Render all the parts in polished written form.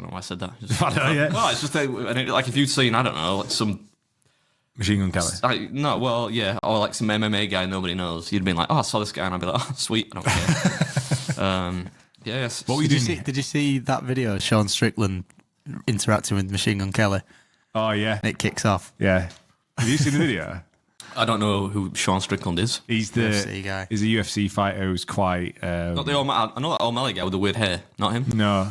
don't know why I said that. I know, yeah. Well, it's just like if you'd seen, I don't know, like some Machine Gun Kelly. no, well, yeah, or like some MMA guy nobody knows. You'd been like, oh, I saw this guy, and I'd be like, oh, sweet, I don't care. Yes. What were you doing? Did you see that video of Sean Strickland interacting with Machine Gun Kelly? Oh, yeah. And it kicks off. Yeah. Have you seen the video? I don't know who Sean Strickland is. He's the UFC guy. He's a UFC fighter who's quite... Not the I know that O'Malley guy with the weird hair. Not him. No.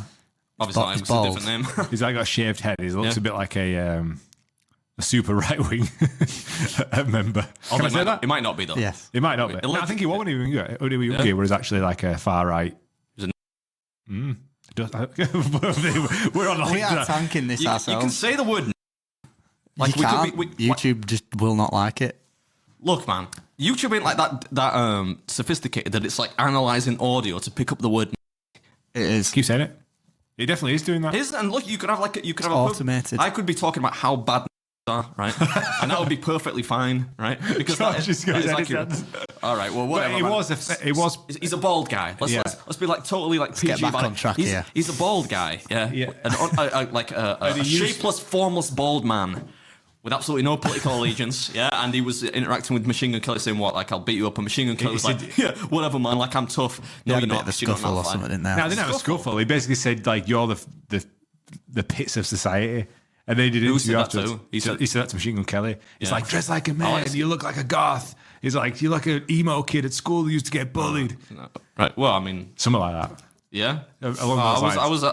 Obviously not him. It's a different name. He's like got a shaved head. He looks a bit like a super right-wing member. Can I say that? It might not be, though. Yes. It might not be. No, I think he wasn't even good. When he was younger, he was actually like a far-right... We're on the We are tanking this You ourselves. can say the word... Like you can't. YouTube just will not like it. Look, man, YouTube ain't like that sophisticated that it's like analysing audio to pick up the word. It is. Keep saying it. He definitely is doing that. And look, you could have automated. I could be talking about how bad are, right? And that would be perfectly fine, right? Because that is accurate. All right, well, whatever. He's a bald guy. Let's be like totally like PG get back about on track it. here. He's a bald guy, yeah. Like a shapeless, formless bald man with absolutely no political allegiance, yeah. And he was interacting with Machine Gun Kelly, saying what, like, I'll beat you up. And Machine Gun Kelly was like, yeah, whatever, man. Like, I'm tough. No, you're not. The scuffle or something in there. No, they didn't have a scuffle. He basically said like, you're the pits of society. And they did interview afterwards. He said that to Machine Gun Kelly. He's like, dress like a man, you look like a goth. He's like, you look like an emo kid at school who used to get bullied. Right, well, I mean... Something like that. Yeah? Along those lines. I was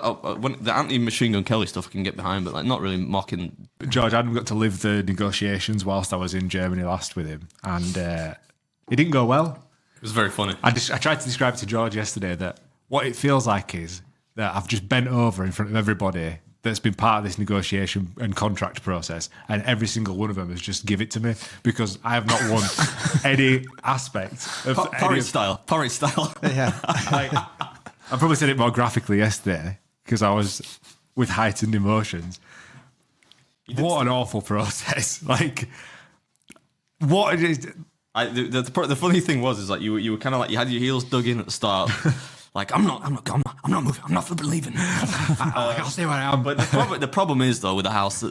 when the anti-Machine Gun Kelly stuff I can get behind, but like not really mocking... George, I hadn't got to live the negotiations whilst I was in Germany last with him. And it didn't go well. It was very funny. I tried to describe to George yesterday that what it feels like is that I've just bent over in front of everybody that's been part of this negotiation and contract process, and every single one of them has just give it to me because I have not won any aspect of Porridge style. Yeah. Like, I probably said it more graphically yesterday because I was with heightened emotions. What an awful process! Like, what it is. The funny thing was like you were kind of like you had your heels dug in at the start. Like I'm not moving. I'm not flipping leaving. I'll stay where I am. But the problem is though with the house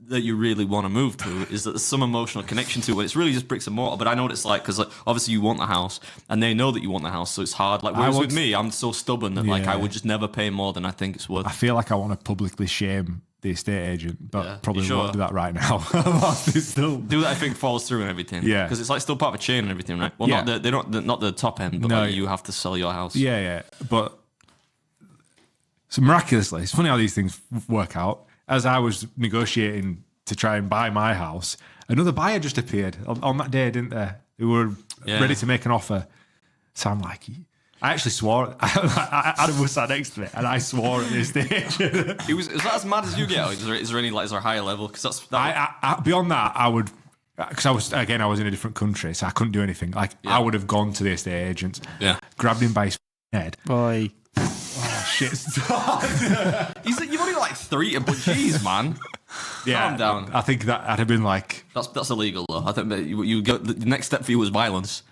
that you really want to move to is that there's some emotional connection to it. It's really just bricks and mortar. But I know what it's like because like, obviously you want the house and they know that you want the house, so it's hard. Like whereas with me, I'm so stubborn that like I would just never pay more than I think it's worth. I feel like I want to publicly shame the estate agent, but probably won't do that right now. Do that, I think, falls through and everything. Yeah, because it's like still part of a chain and everything, right? Well, not the top end, but no, like you have to sell your house. Yeah. But so miraculously, it's funny how these things work out. As I was negotiating to try and buy my house, another buyer just appeared on that day, didn't they? They were ready to make an offer. So I'm like, I actually swore. Adam was sat next to me, and I swore at this stage. Is that as mad as you get? Is there any like, is there a higher level? Because beyond that, I would, because I was in a different country, so I couldn't do anything. Like I would have gone to the estate agent, grabbed him by his head, boy. Oh shit! You've only got like 3, but jeez, man. Calm down. I think that I'd have been like that's illegal though. I think that you go. The next step for you was violence.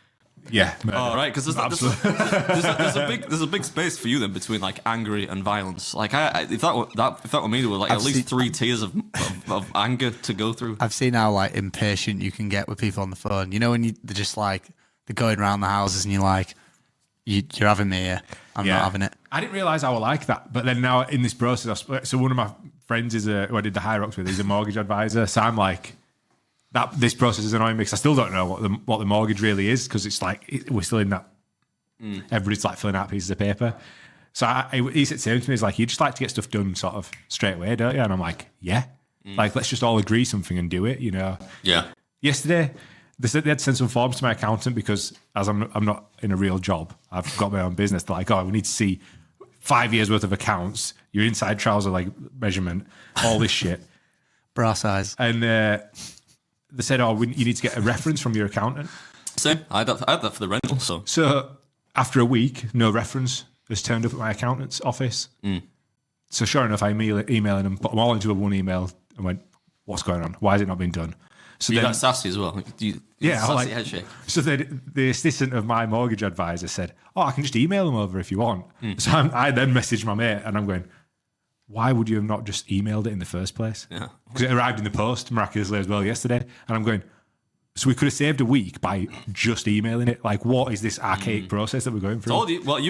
Yeah. Oh, right, because there's a big space for you then between like angry and violence. Like if that were me, there were like at least 3 tiers of anger to go through. I've seen how like impatient you can get with people on the phone. You know when they're just like they're going around the houses and you're like, you're having me here. I'm not having it. I didn't realise I was like that, but then now in this process, so one of my friends who I did the High Rocks with, he's a mortgage advisor. So I'm like, this process is annoying me because I still don't know what the mortgage really is because it's like we're still in that. Everybody's like filling out pieces of paper. So he said to me, he's like, you just like to get stuff done sort of straight away, don't you? And I'm like, yeah. Like let's just all agree something and do it, you know? Yeah. Yesterday, they said they had to send some forms to my accountant because as I'm not in a real job, I've got my own business. They're like, we need to see 5 years worth of accounts, your inside trouser like measurement, all this shit. Bra size. And they said, you need to get a reference from your accountant. Same. I had that for the rental. So after a week, no reference has turned up at my accountant's office. So sure enough, I emailing them, put them all into one email and went, what's going on? Why has it not been done? So you got sassy as well. Sassy head shake. So the assistant of my mortgage advisor said, I can just email them over if you want. So I then messaged my mate and I'm going, why would you have not just emailed it in the first place? Yeah. Because it arrived in the post miraculously as well yesterday. And I'm going, so we could have saved a week by just emailing it. Like, what is this archaic process that we're going through? Well,